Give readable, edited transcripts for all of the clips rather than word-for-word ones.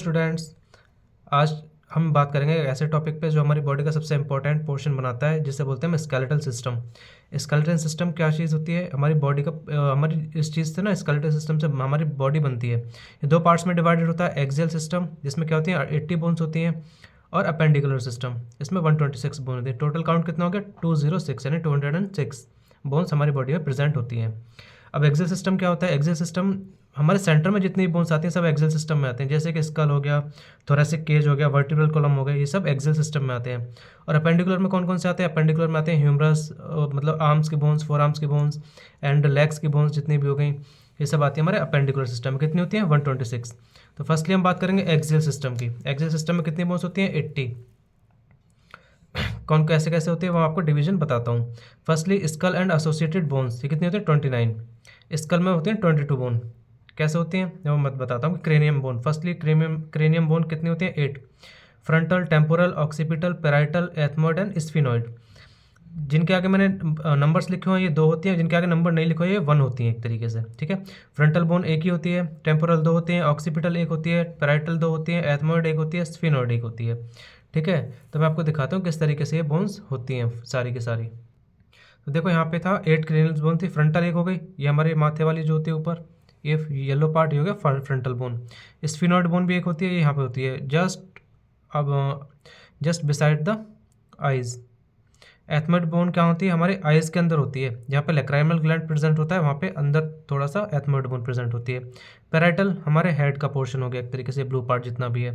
Students, आज हम बात करेंगे एक ऐसे टॉपिक पे जो हमारी बॉडी का सबसे इंपॉर्टेंट पोर्शन बनाता है, जिसे बोलते हैं स्केलेटल सिस्टम। स्केलेटल सिस्टम क्या चीज़ होती है? हमारी बॉडी का हमारी इस चीज़ से ना, स्केलेटल सिस्टम से हमारी बॉडी बनती है। ये दो पार्ट्स में डिवाइडेड होता है। एक्सियल सिस्टम, जिसमें क्या होती है 80 बोन्स होती हैं, और अपेंडिकुलर सिस्टम, इसमें 126 बोन होती है। टोटल काउंट कितना हो गया? 206, यानी 206 बोन्स हमारी बॉडी में प्रेजेंट होती हैं। अब एक्सियल सिस्टम क्या होता है? एक्सियल सिस्टम हमारे सेंटर में जितनी बोन्स आती हैं सब एक्सियल सिस्टम में आते हैं, जैसे कि स्कल हो गया, थोरेसिक केज हो गया, वर्टिब्रल कॉलम हो गया, ये सब एक्सियल सिस्टम में आते हैं। और अपेंडिकुलर में कौन कौन से आते हैं? अपेंडिकुलर में आते हैं ह्यूमरस, मतलब आर्म्स की बोन्स, फोर आर्म्स की बोन्स एंड लेग्स की बोन्स जितनी भी हो गई, ये सब आती है हमारे अपेंडिकुलर सिस्टम में। कितनी होती है? 126। तो फर्स्टली हम बात करेंगे एक्सियल सिस्टम की। एक्सियल सिस्टम में कितनी बोन्स होती हैं? 80। कौन कैसे कैसे होती है वो आपको डिवीजन बताता हूँ। Firstly skull and associated bones, ये कितनी होती है? 29। स्कल में होती है 22 बोन। कैसे होती हैं मैं मत बताता हूँ। Cranium bone, firstly cranium bone कितनी होती है? 8। Frontal, temporal, occipital, parietal, ethmoid and sphenoid. जिनके आगे मैंने नंबर्स लिखे हुए हैं ये 2 होती हैं, जिनके आगे नंबर नहीं लिखे हुए ये 1 होती हैं एक तरीके से, ठीक है। फ्रंटल बोन एक ही होती है, टेम्पोरल 2 होती हैं, ऑक्सीपिटल 1 होती है, पेराइटल 2 होती है, एथमोइड 1 होती है, स्फिनोइड 1 होती है, ठीक है। तो मैं आपको दिखाता हूँ किस तरीके से ये बोन्स होती हैं सारी की सारी। तो देखो यहाँ पे था 8 क्रेनियल बोन थी। फ्रंटल 1 हो गई, ये हमारे माथे वाली जो होती है ऊपर, ये येलो पार्ट ही हो गया फ्रंटल बोन। स्फिनोइड बोन भी एक होती है, ये यहाँ पे होती है just beside the eyes. Ethmoid bone क्या होती है? हमारे आइज़ के अंदर होती है, जहाँ पे लैक्राइमल ग्लैंड प्रेजेंट होता है वहाँ पे अंदर थोड़ा सा एथमोइड बोन प्रेजेंट होती है। पेराइटल हमारे हेड का पोर्शन हो गया एक तरीके से, ब्लू पार्ट जितना भी है।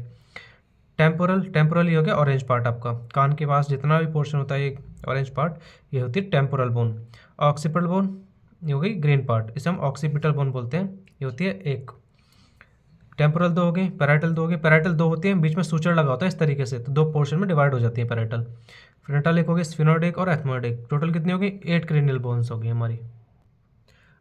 टेम्पोरल ही हो गया ऑरेंज पार्ट, आपका कान के पास जितना भी पोर्शन होता है ये ऑरेंज पार्ट, ये होती है टेम्पोरल बोन। ऑक्सीपिटल बोन ये हो गई ग्रीन पार्ट, इसे हम ऑक्सीपिटल बोन बोलते हैं, ये होती है एक। टेम्पोरल 2 हो गई, पेराइटल 2 हो गई। पेराइटल 2 होती है, बीच में सूचर लगा होता है इस तरीके से, तो 2 पोर्शन में डिवाइड हो जाती है पेराइटल। फ्रंटल 1 हो गई, स्फिनोइड 1 और एथमोइड 1। टोटल कितनी हो गई? 8 क्रेनियल बोन्स हो गई हमारी।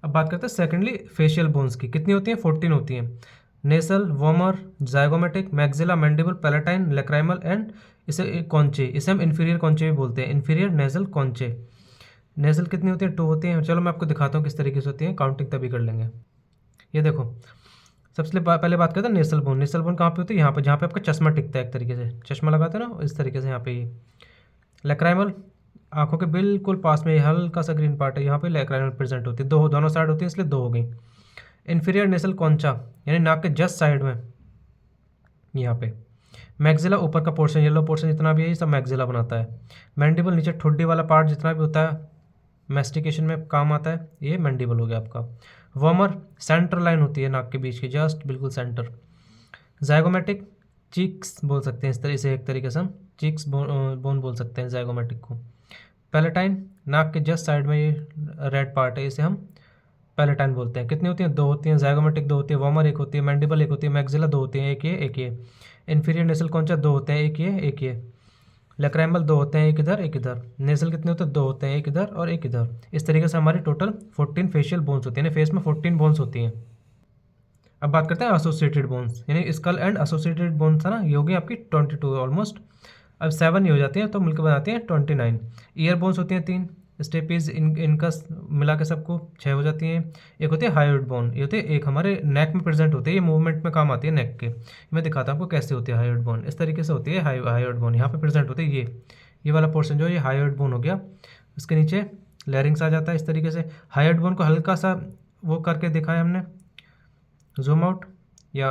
अब बात करते हैं सेकेंडली फेशियल बोन्स की। कितनी होती हैं? 14 होती हैं। Nasal, vomer, zygomatic, maxilla, mandible, palatine, lacrimal and इसे कॉन्चे, इसे हम इन्फीरियर कॉन्चे भी बोलते हैं, इन्फीरियर नेजल कॉन्चे। नेजल कितनी होती है? 2 होती हैं। चलो मैं आपको दिखाता हूँ किस तरीके से होती है, काउंटिंग तभी कर लेंगे। ये देखो, सबसे पहले बात करते हैं नेसल बोन। नेसल बोन कहाँ पे होती है? यहाँ पे, जहाँ पे आपका चश्मा टिकता है एक तरीके से, चश्मा लगाते हैं ना इस तरीके से, यहाँ पे ये। लैक्राइमल आंखों के बिल्कुल पास में हल्का सा ग्रीन पार्ट है, यहाँ पे लैक्राइमल प्रेजेंट होती है। दोनों साइड होती है, इसलिए 2 हो गई। इन्फीरियर नेसल कॉन्चा, यानी नाक के जस्ट साइड में यहाँ पे। मैक्सिला ऊपर का पोर्शन, येलो पोर्शन जितना भी है ये सब मैक्सिला बनाता है। मैंडिबल नीचे ठुड्डी वाला पार्ट जितना भी होता है, मैस्टिकेशन में काम आता है, ये मैंडिबल हो गया आपका। वॉमर सेंटर लाइन होती है नाक के बीच की, जस्ट बिल्कुल सेंटर। जाइगोमेटिक चीक्स बोल सकते हैं इस तरह से, एक तरीके से हम चीक्स बोन बोल सकते हैं जाइगोमेटिक को। पैलेटाइन नाक के जस्ट साइड में ये रेड पार्ट है, इसे हम पैलेटाइन बोलते हैं। कितनी होती हैं? 2 होती हैं। जाइगोमेटिक 2 होती है, वॉमर 1 होती है, मैंडिबल 1 होती है, मैक्सिला 2 होती हैं, एक ये। इन्फीरियर नेसल कॉन्चा 2 होते हैं, एक ये। लैक्राइमल 2 होते हैं, एक इधर एक इधर। नेसल कितने होते हैं? 2 होते हैं, एक इधर और एक इधर। इस तरीके से हमारी टोटल 14 फेशियल बोन्स होती हैं, फेस में 14 बोन्स होती हैं। अब बात करते हैं एसोसिएटेड बोन्स, यानी स्कल एंड एसोसिएटेड बोन्स है ना, ये होगी आपकी 22 ऑलमोस्ट। अब 7 ही हो जाती हैं तो मिलकर बनाती हैं 29। ईयर बोन्स होती हैं 3, स्टेपीज इनका मिला के सबको 6 हो जाती हैं। एक होती है हायोइड बोन, ये होती है एक हमारे नेक में प्रेजेंट होती है, ये मूवमेंट में काम आती है नेक के। मैं दिखाता हूँ आपको कैसे होती है हायोइड बोन। इस तरीके से होती है हायोइड बोन, यहाँ पे प्रेजेंट होती है ये वाला पोर्शन जो है ये हायोइड बोन हो गया। इसके नीचे लैरिंग्स आ जाता है इस तरीके से। हायोइड बोन को हल्का सा वो करके दिखाया हमने, जूम आउट, या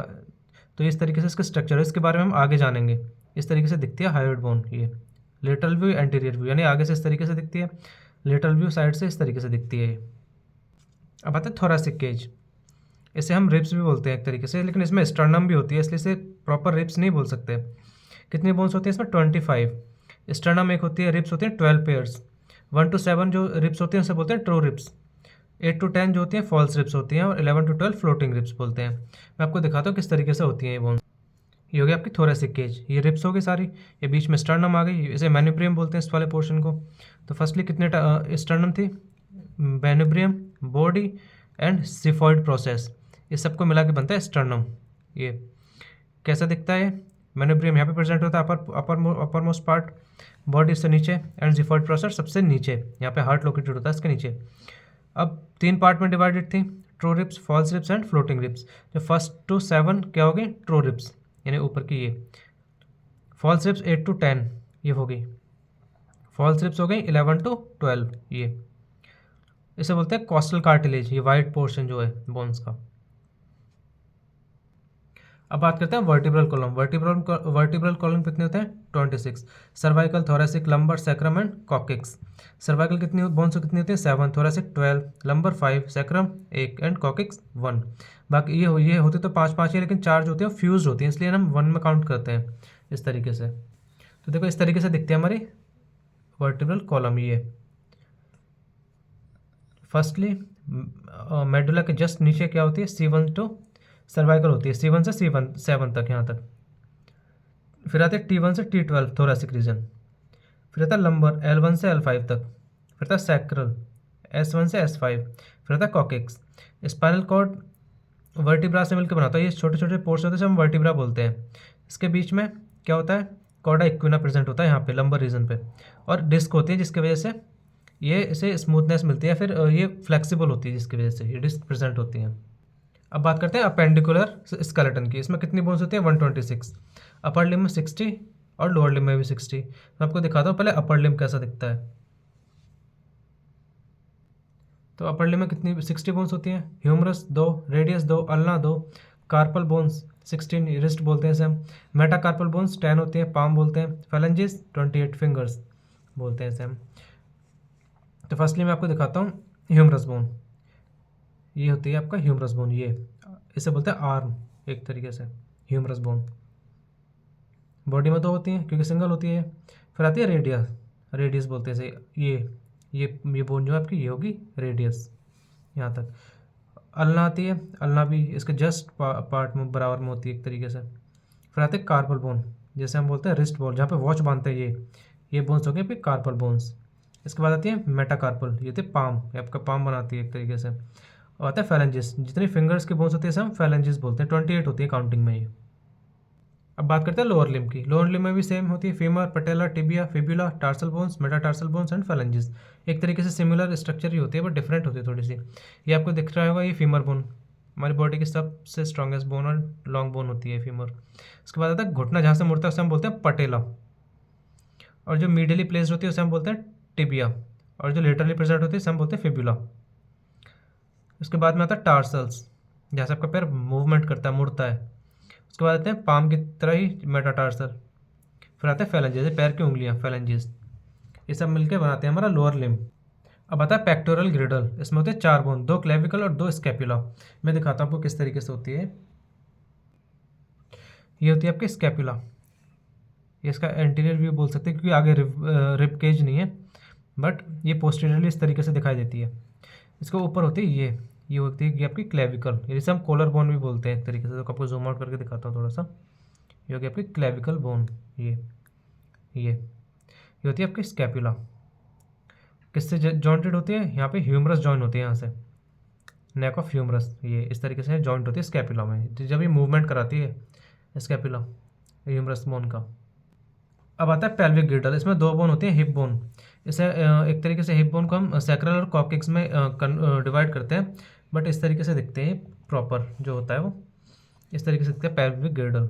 तो इस तरीके से इसका स्ट्रक्चर है, इसके बारे में हम आगे जानेंगे। इस तरीके से दिखती है हायोइड बोन, ये लेटरल व्यू, एंटीरियर व्यू, यानी आगे से इस तरीके से दिखती है, लेटरल व्यू साइड से इस तरीके से दिखती है। अब आते हैं थोरेसिक केज, इसे हम रिब्स भी बोलते हैं एक तरीके से, लेकिन इसमें स्टर्नम भी होती है, इसलिए इसे प्रॉपर रिब्स नहीं बोल सकते। कितनी बोन्स होती है इसमें? 25। स्टर्नम 1 होती है, रिब्स होती हैं 12 पेयर्स। 1 to 7 जो रिब्स होती हैं उसे बोलते हैं ट्रू रिब्स। 8 to 10 जो होती हैं फॉल्स रिब्स होती हैं, और 11 to 12 फ्लोटिंग रिब्स बोलते हैं। मैं आपको दिखाता हूँ किस तरीके से होती हैं ये बोन्स। ये हो गई आपकी थोरेसिक केज, ये रिब्स हो गई सारी, ये बीच में स्टर्नम आ गई, इसे मैन्यूब्रियम बोलते हैं इस वाले पोर्शन को। तो फर्स्टली कितने स्टर्नम थी? मैन्यूब्रियम, बॉडी एंड सिफॉइड प्रोसेस, इस सबको मिला के बनता है स्टर्नम। ये कैसा दिखता है? मैन्यूब्रियम यहाँ पे प्रेजेंट होता है अपर मोस्ट पार्ट, बॉडी से नीचे, एंड जिफॉइड प्रोसेस सबसे नीचे, यहाँ पे हार्ट लोकेटेड होता है इसके नीचे। अब 3 पार्ट में डिवाइडेड थी, true ribs, false ribs and floating ribs. जो 1 to 7 क्या हो गई? ट्रू रिब्स, यानी ऊपर की ये। फॉल्स रिब्स 8 to 10 ये हो गई। फॉल्स रिब्स हो गई 11 to 12 ये। इसे बोलते हैं कॉस्टल कार्टिलेज, ये वाइट पोर्शन जो है बोन्स का। अब बात करते हैं वर्टिब्रल कॉलम। वर्टिब्रल कॉलम कितने होते हैं? 26। Cervical, thoracic, lumbar, sacrum and coccyx. Cervical कितनी बोन्स कितनी होती है? 7, thoracic 12, lumbar 5, sacrum 1 and coccyx 1। बाकी ये होते तो 5 ही, लेकिन 4 जो होती है फ्यूज होती है, इसलिए हम 1 में काउंट करते हैं इस तरीके से। तो देखो इस तरीके से दिखते हैं हमारी वर्टिब्रल कॉलम। ये फर्स्टली मेडुला के जस्ट नीचे क्या होती है? C1 to सर्वाइकल होती है, C1 से C7 तक यहाँ तक। फिर आते हैं T1 से T12 थोरेसिक रीजन। फिर आता है लंबर L1 से L5 तक। फिर आता है सैक्रल S1 से S5। फिर आता है कॉकिक्स। स्पाइनल कॉर्ड वर्टिब्रा से मिलकर बनाता है, ये छोटे छोटे पोर्स होते हैं हम वर्टिब्रा बोलते हैं। इसके बीच में क्या होता है? कॉर्डा इक्विना प्रेजेंट होता है यहाँ पे लंबर रीजन पे, और डिस्क होती है जिसकी वजह से ये इसे स्मूथनेस मिलती है, फिर ये फ्लेक्सिबल होती है जिसकी वजह से ये डिस्क प्रेजेंट होती हैं। अब बात करते हैं अपेंडिकुलर स्केलेटन की। इसमें कितनी बोन्स होती है? 126। अपर लिम में 60 और लोअर लिम में भी 60। मैं आपको दिखाता हूँ पहले अपर लिम कैसा दिखता है। तो अपर लिम में कितनी 60 बोन्स होती हैं? Humerus 2, radius 2, ulna 2, carpal bones 16, wrist बोलते हैं इसे हम। मेटाकार्पल बोन्स 10 होती हैं, पाम बोलते हैं। फेलेंजेस 28 फिंगर्स बोलते हैं इसे हम। तो फर्स्टली मैं आपको दिखाता हूँ ह्यूमरस बोन। ये होती है आपका ह्यूमरस बोन, ये इसे बोलते हैं आर्म एक तरीके से, ह्यूमरस बोन। बॉडी में 2 होती हैं क्योंकि सिंगल होती है। फिर आती है रेडियस, रेडियस बोलते हैं इसे। ये बोन जो है आपकी ये होगी रेडियस यहाँ तक। अल्ना आती है, अल्ना भी इसके जस्ट पार्ट में बराबर में होती है एक तरीके से। फिर आते हैं कार्पल बोन, जैसे हम बोलते हैं रिस्ट बोन, जहाँ पे वॉच बांधते हैं ये बोन्स हो गए फिर कार्पल बोन्स। इसके बाद आती है मेटाकार्पल, ये थे पाम, ये आपका पाम बनाती है एक तरीके से। और आता है फैलेंजिस, जितनी फिंगर्स के बोन्स होते हैं हम फैलेंजिस बोलते हैं। 28 होती है काउंटिंग में ये। अब बात करते हैं लोअर लिम की। लोअर लिम में भी सेम होती है, femur, patella, tibia, fibula, tarsal bones, metatarsal bones and phalanges. एक तरीके से सिमिलर स्ट्रक्चर ही होती है बट डिफरेंट होती है थोड़ी सी। ये आपको दिख रहा होगा, ये फीमर बोन हमारी बॉडी की सबसे स्ट्रॉन्गेस्ट बोन और लॉन्ग बोन होती है फीमर। उसके बाद आता है घुटना, जहाँ से मुड़ता है उसे हम बोलते हैं पटेला, और जो मीडियली प्लेस्ड होती है उसे हम बोलते हैं टिबिया, और जो लेटरली प्रेजेंट होती है उसे हम बोलते हैं फिब्युला। उसके बाद में आता है टार्सल्स, जहाँ से आपका पैर मूवमेंट करता है, मुड़ता है। उसके बाद आते हैं पाम की तरह ही मेटाटार्सल। फिर आते हैं फैलेंजेस, जैसे पैर की उंगलियां फैलेंजेस। ये सब मिलकर बनाते हैं हमारा लोअर लिम। अब आता है पेक्टोरल ग्रिडल। इसमें होते हैं 4 बोन, 2 क्लेविकल और 2 स्कैपुला। मैं दिखाता हूँ आपको किस तरीके से होती है। ये होती है आपकी स्कैपुला, ये इसका एंटीरियर व्यू बोल सकते हैं क्योंकि आगे रिब केज नहीं है, बट ये पोस्टीरियरली इस तरीके से दिखाई देती है। इसके ऊपर होती है ये होती है कि आपकी क्लेविकल, जिसे हम कॉलर बोन भी बोलते हैं एक तरीके से। तो आपको जूम आउट करके दिखाता हूँ थोड़ा सा। ये होगी आपकी क्लेविकल बोन, ये होती है आपकी स्कैपुला। किससे जॉइंटेड होती है? यहाँ पे ह्यूमरस जॉइंट होती है, यहाँ से नेक ऑफ ह्यूमरस, ये इस तरीके से जॉइंट होती है स्कैपुला में, जब ये मूवमेंट कराती है स्कैपुला ह्यूमरस बोन का। अब आता है पेल्विक ग्रिडल। इसमें 2 बोन होते हैं, हिप बोन। इसे एक तरीके से हिप बोन को हम सैक्रल और कॉकिक्स में डिवाइड करते हैं, बट इस तरीके से दिखते हैं प्रॉपर जो होता है वो इस तरीके से दिखता है पेल्विक ग्रिडल।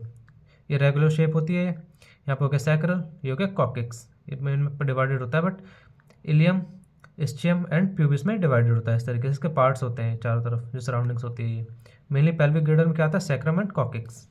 ये रेगुलर शेप होती है। यहाँ पे हो गया सैक्रल, ये हो गया कॉकिक्स, इनमें डिवाइडेड होता है, but ilium, ischium and pubis में डिवाइडेड होता है। इस तरीके से इसके पार्ट्स होते हैं चारों तरफ जो सराउंडिंग्स होती है। ये मेनली पेल्विक ग्रिडल में क्या आता है? Sacrum and coccyx.